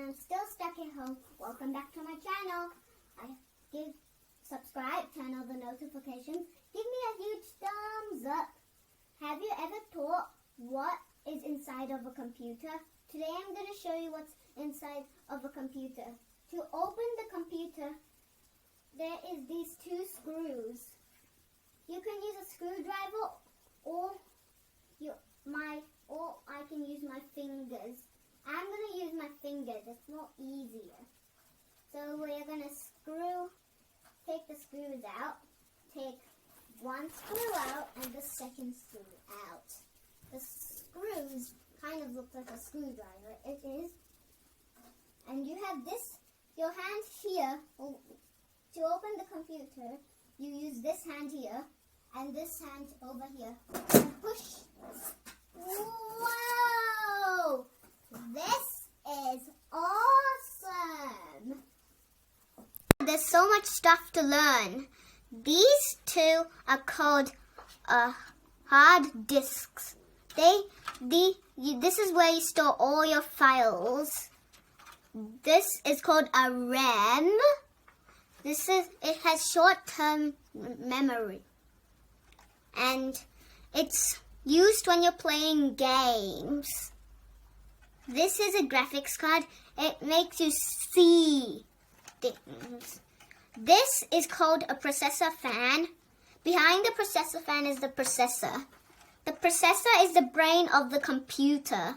and still stuck at home, welcome back to my channel. Subscribe, turn on the notifications, give me a huge thumbs up. Have you ever thought what is inside of a computer? Today I'm going to show you what's inside of a computer. To open the computer, there is these two screws. You can use a screwdriver or I can use my fingers. I'm going to use my fingers, it's more easier. So we're going to take the screws out, take one screw out and the second screw out. The screws kind of look like a screwdriver, it is. And you have your hand here. To open the computer, you use this hand here and this hand over here. And push. Whoa! This is awesome! There's so much stuff to learn. These two are called hard disks. This is where you store all your files. This is called a RAM. It has short-term memory. And it's used when you're playing games. This is a graphics card. It makes you see things. This is called a processor fan. Behind the processor fan is the processor. The processor is the brain of the computer.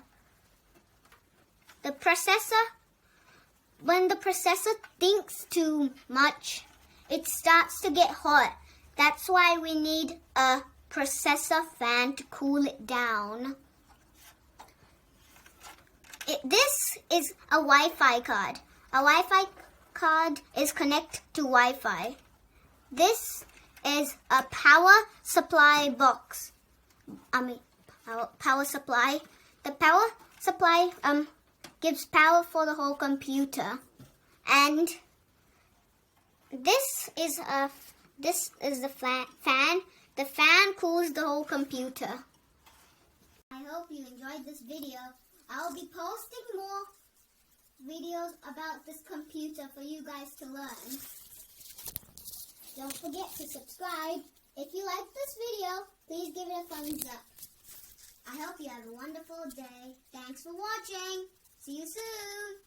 When the processor thinks too much, it starts to get hot. That's why we need a processor fan to cool it down. This is a Wi-Fi card. A Wi-Fi card is connected to Wi-Fi. This is a power supply box. Power supply. The power supply gives power for the whole computer. And this is the fan. The fan cools the whole computer. I hope you enjoyed this video. I'll be posting more videos about this computer for you guys to learn. Don't forget to subscribe. If you like this video, please give it a thumbs up. I hope you have a wonderful day. Thanks for watching. See you soon.